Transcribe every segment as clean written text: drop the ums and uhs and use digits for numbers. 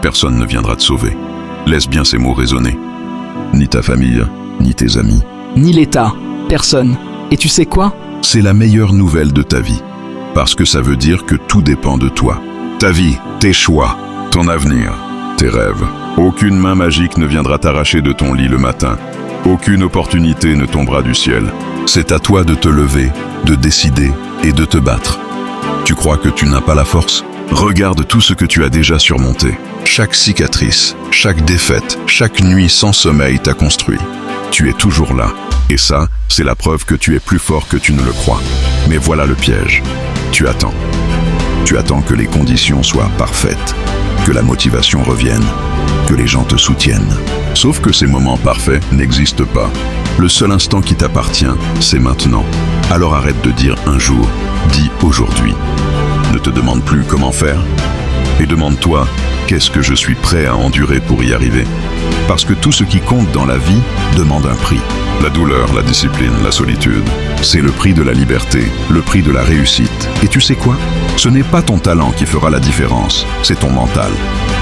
personne ne viendra te sauver. Laisse bien ces mots résonner. Ni ta famille, ni tes amis. Ni l'État, personne. Et tu sais quoi? C'est la meilleure nouvelle de ta vie. Parce que ça veut dire que tout dépend de toi. Ta vie, tes choix, ton avenir, tes rêves. Aucune main magique ne viendra t'arracher de ton lit le matin. Aucune opportunité ne tombera du ciel. C'est à toi de te lever, de décider et de te battre. Tu crois que tu n'as pas la force? Regarde tout ce que tu as déjà surmonté. Chaque cicatrice, chaque défaite, chaque nuit sans sommeil t'a construit. Tu es toujours là. Et ça, c'est la preuve que tu es plus fort que tu ne le crois. Mais voilà le piège. Tu attends. Tu attends que les conditions soient parfaites, que la motivation revienne, que les gens te soutiennent. Sauf que ces moments parfaits n'existent pas. Le seul instant qui t'appartient, c'est maintenant. Alors arrête de dire un jour, dis aujourd'hui. Ne te demande plus comment faire et demande-toi, qu'est-ce que je suis prêt à endurer pour y arriver? Parce que tout ce qui compte dans la vie demande un prix. La douleur, la discipline, la solitude, c'est le prix de la liberté, le prix de la réussite. Et tu sais quoi? Ce n'est pas ton talent qui fera la différence, c'est ton mental.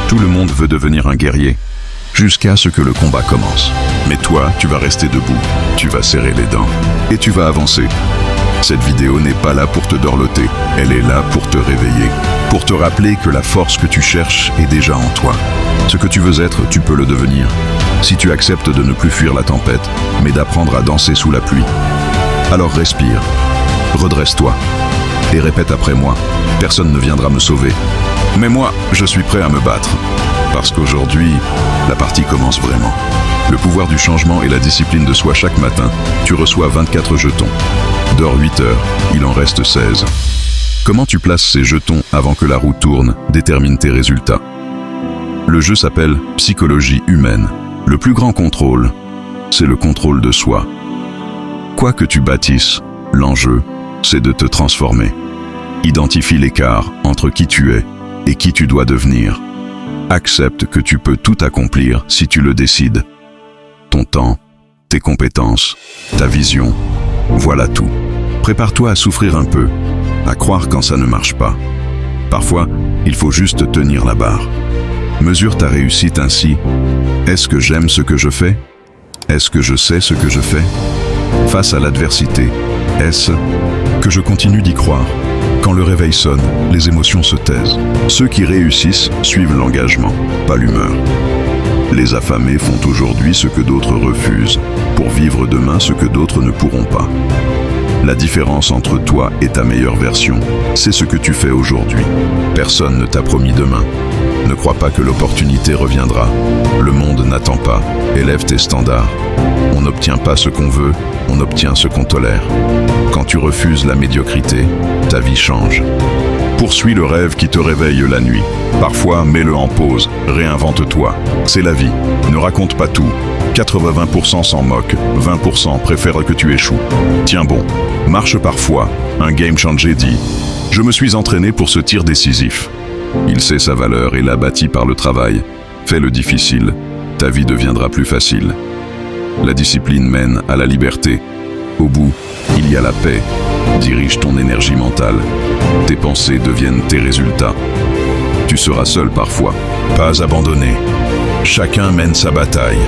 Tout le monde veut devenir un guerrier, jusqu'à ce que le combat commence. Mais toi, tu vas rester debout, tu vas serrer les dents, et tu vas avancer. Cette vidéo n'est pas là pour te dorloter, elle est là pour te réveiller, pour te rappeler que la force que tu cherches est déjà en toi. Ce que tu veux être, tu peux le devenir. Si tu acceptes de ne plus fuir la tempête, mais d'apprendre à danser sous la pluie. Alors respire, redresse-toi, et répète après moi, personne ne viendra me sauver. Mais moi, je suis prêt à me battre. Parce qu'aujourd'hui, la partie commence vraiment. Le pouvoir du changement et la discipline de soi chaque matin, tu reçois 24 jetons. Dors 8 heures, il en reste 16. Comment tu places ces jetons avant que la roue tourne détermine tes résultats. Le jeu s'appelle psychologie humaine. Le plus grand contrôle, c'est le contrôle de soi. Quoi que tu bâtisses, l'enjeu, c'est de te transformer. Identifie l'écart entre qui tu es et qui tu dois devenir. Accepte que tu peux tout accomplir si tu le décides. Ton temps, tes compétences, ta vision, voilà tout. Prépare-toi à souffrir un peu, à croire quand ça ne marche pas. Parfois, il faut juste tenir la barre. Mesure ta réussite ainsi. Est-ce que j'aime ce que je fais? Est-ce que je sais ce que je fais? Face à l'adversité, est-ce que je continue d'y croire? Quand le réveil sonne, les émotions se taisent. Ceux qui réussissent suivent l'engagement, pas l'humeur. Les affamés font aujourd'hui ce que d'autres refusent, pour vivre demain ce que d'autres ne pourront pas. La différence entre toi et ta meilleure version, c'est ce que tu fais aujourd'hui. Personne ne t'a promis demain. Ne crois pas que l'opportunité reviendra. Le monde n'attend pas. Élève tes standards. On n'obtient pas ce qu'on veut, on obtient ce qu'on tolère. Quand tu refuses la médiocrité, ta vie change. Poursuis le rêve qui te réveille la nuit. Parfois, mets-le en pause, réinvente-toi. C'est la vie. Ne raconte pas tout. 80% s'en moquent, 20% préfèrent que tu échoues. Tiens bon, marche parfois. Un game changer dit « Je me suis entraîné pour ce tir décisif ». Il sait sa valeur et l'a bâti par le travail. Fais le difficile, ta vie deviendra plus facile. La discipline mène à la liberté. Au bout, il y a la paix. Dirige ton énergie mentale. Tes pensées deviennent tes résultats. Tu seras seul parfois, pas abandonné. Chacun mène sa bataille.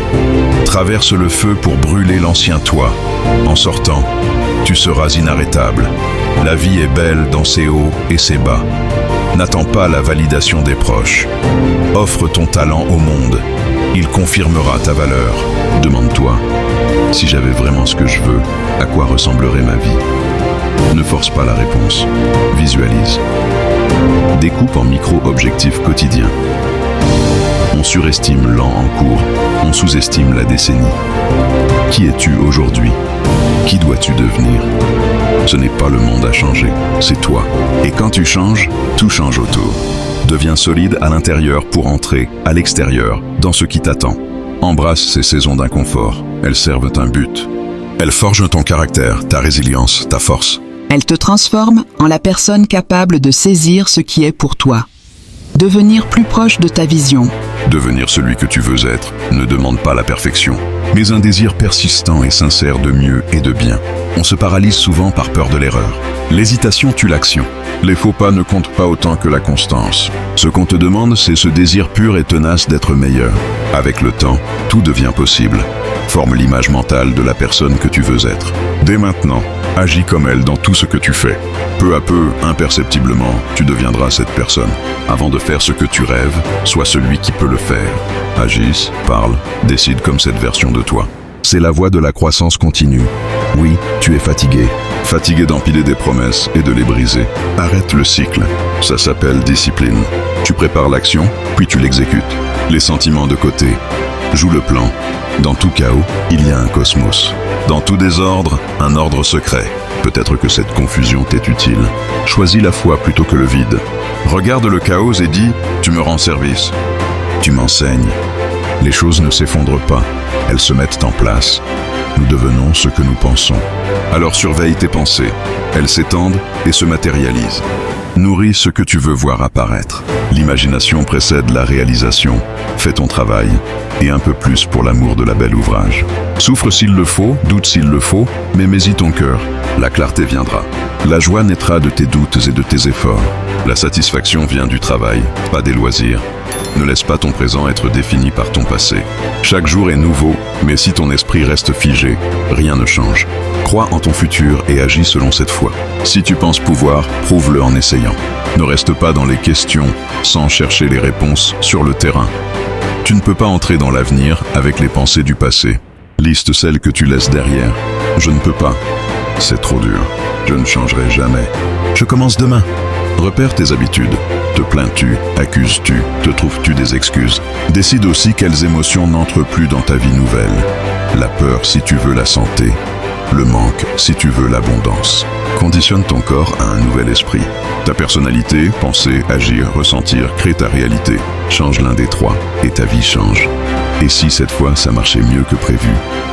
Traverse le feu pour brûler l'ancien toi. En sortant, tu seras inarrêtable. La vie est belle dans ses hauts et ses bas. N'attends pas la validation des proches. Offre ton talent au monde. Il confirmera ta valeur. Demande-toi, si j'avais vraiment ce que je veux, à quoi ressemblerait ma vie? Ne force pas la réponse. Visualise. Découpe en micro-objectifs quotidiens. On surestime l'an en cours, on sous-estime la décennie. Qui es-tu aujourd'hui? Qui dois-tu devenir? Ce n'est pas le monde à changer, c'est toi. Et quand tu changes, tout change autour. Deviens solide à l'intérieur pour entrer, à l'extérieur, dans ce qui t'attend. Embrasse ces saisons d'inconfort, elles servent un but. Elles forgent ton caractère, ta résilience, ta force. Elle te transforme en la personne capable de saisir ce qui est pour toi. Devenir plus proche de ta vision. Devenir celui que tu veux être ne demande pas la perfection, mais un désir persistant et sincère de mieux et de bien. On se paralyse souvent par peur de l'erreur. L'hésitation tue l'action. Les faux pas ne comptent pas autant que la constance. Ce qu'on te demande, c'est ce désir pur et tenace d'être meilleur. Avec le temps, tout devient possible. Forme l'image mentale de la personne que tu veux être. Dès maintenant, agis comme elle dans tout ce que tu fais. Peu à peu, imperceptiblement, tu deviendras cette personne. Avant de faire ce que tu rêves, sois celui qui peut le faire. Agisse, parle, décide comme cette version de toi. C'est la voie de la croissance continue. Oui, tu es fatigué. Fatigué d'empiler des promesses et de les briser. Arrête le cycle. Ça s'appelle discipline. Tu prépares l'action, puis tu l'exécutes. Les sentiments de côté. Joue le plan. Dans tout chaos, il y a un cosmos. Dans tout désordre, un ordre secret. Peut-être que cette confusion t'est utile. Choisis la foi plutôt que le vide. Regarde le chaos et dis « Tu me rends service ». Tu m'enseignes. Les choses ne s'effondrent pas. Elles se mettent en place. Nous devenons ce que nous pensons. Alors surveille tes pensées. Elles s'étendent et se matérialisent. Nourris ce que tu veux voir apparaître. L'imagination précède la réalisation. Fais ton travail, et un peu plus pour l'amour de la belle ouvrage. Souffre s'il le faut, doute s'il le faut, mais mets-y ton cœur. La clarté viendra. La joie naîtra de tes doutes et de tes efforts. La satisfaction vient du travail, pas des loisirs. Ne laisse pas ton présent être défini par ton passé. Chaque jour est nouveau, mais si ton esprit reste figé, rien ne change. Crois en ton futur et agis selon cette foi. Si tu penses pouvoir, prouve-le en essayant. Ne reste pas dans les questions, sans chercher les réponses sur le terrain. Tu ne peux pas entrer dans l'avenir avec les pensées du passé. Liste celles que tu laisses derrière. Je ne peux pas. C'est trop dur. Je ne changerai jamais. Je commence demain. Repère tes habitudes. Te plains-tu, accuses-tu, te trouves-tu des excuses? Décide aussi quelles émotions n'entrent plus dans ta vie nouvelle. La peur si tu veux la santé. Le manque si tu veux l'abondance. Conditionne ton corps à un nouvel esprit. Ta personnalité, penser, agir, ressentir, crée ta réalité. Change l'un des trois et ta vie change. Et si cette fois ça marchait mieux que prévu?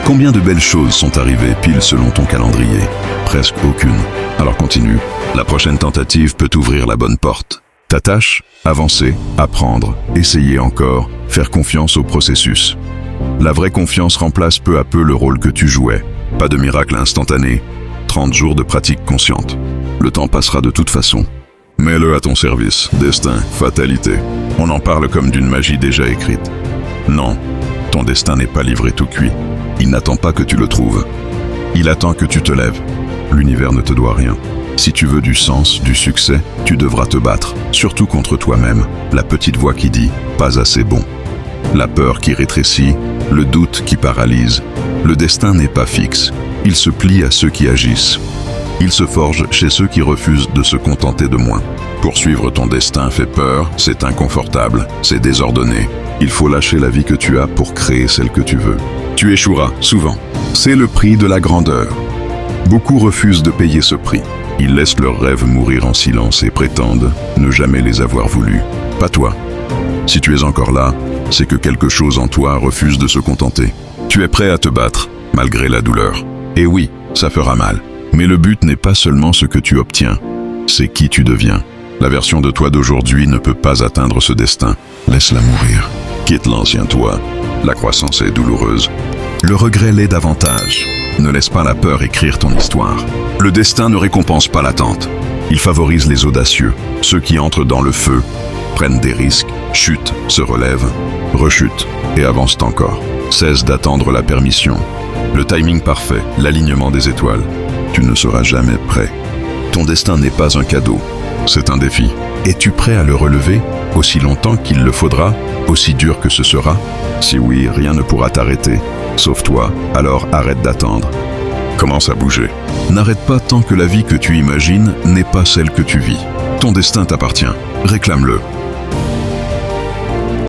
Combien de belles choses sont arrivées pile selon ton calendrier? Presque aucune. Alors continue. La prochaine tentative peut ouvrir la bonne porte. Ta tâche? Avancer, apprendre, essayer encore, faire confiance au processus. La vraie confiance remplace peu à peu le rôle que tu jouais. Pas de miracle instantané. 30 jours de pratique consciente. Le temps passera de toute façon. Mets-le à ton service. Destin, fatalité. On en parle comme d'une magie déjà écrite. Non, ton destin n'est pas livré tout cuit. Il n'attend pas que tu le trouves. Il attend que tu te lèves. L'univers ne te doit rien. Si tu veux du sens, du succès, tu devras te battre, surtout contre toi-même, la petite voix qui dit « pas assez bon ». La peur qui rétrécit, le doute qui paralyse. Le destin n'est pas fixe, il se plie à ceux qui agissent. Il se forge chez ceux qui refusent de se contenter de moins. Poursuivre ton destin fait peur, c'est inconfortable, c'est désordonné. Il faut lâcher la vie que tu as pour créer celle que tu veux. Tu échoueras, souvent. C'est le prix de la grandeur. Beaucoup refusent de payer ce prix. Ils laissent leurs rêves mourir en silence et prétendent ne jamais les avoir voulus. Pas toi. Si tu es encore là, c'est que quelque chose en toi refuse de se contenter. Tu es prêt à te battre, malgré la douleur. Et oui, ça fera mal. Mais le but n'est pas seulement ce que tu obtiens, c'est qui tu deviens. La version de toi d'aujourd'hui ne peut pas atteindre ce destin. Laisse-la mourir. Quitte l'ancien toi. La croissance est douloureuse. Le regret l'est davantage. Ne laisse pas la peur écrire ton histoire. Le destin ne récompense pas l'attente. Il favorise les audacieux, ceux qui entrent dans le feu, prennent des risques, chutent, se relèvent, rechutent et avancent encore. Cesse d'attendre la permission. Le timing parfait, l'alignement des étoiles. Tu ne seras jamais prêt. Ton destin n'est pas un cadeau, c'est un défi. Es-tu prêt à le relever, aussi longtemps qu'il le faudra, aussi dur que ce sera? Si oui, rien ne pourra t'arrêter. Sauf toi, alors arrête d'attendre. Commence à bouger. N'arrête pas tant que la vie que tu imagines n'est pas celle que tu vis. Ton destin t'appartient. Réclame-le.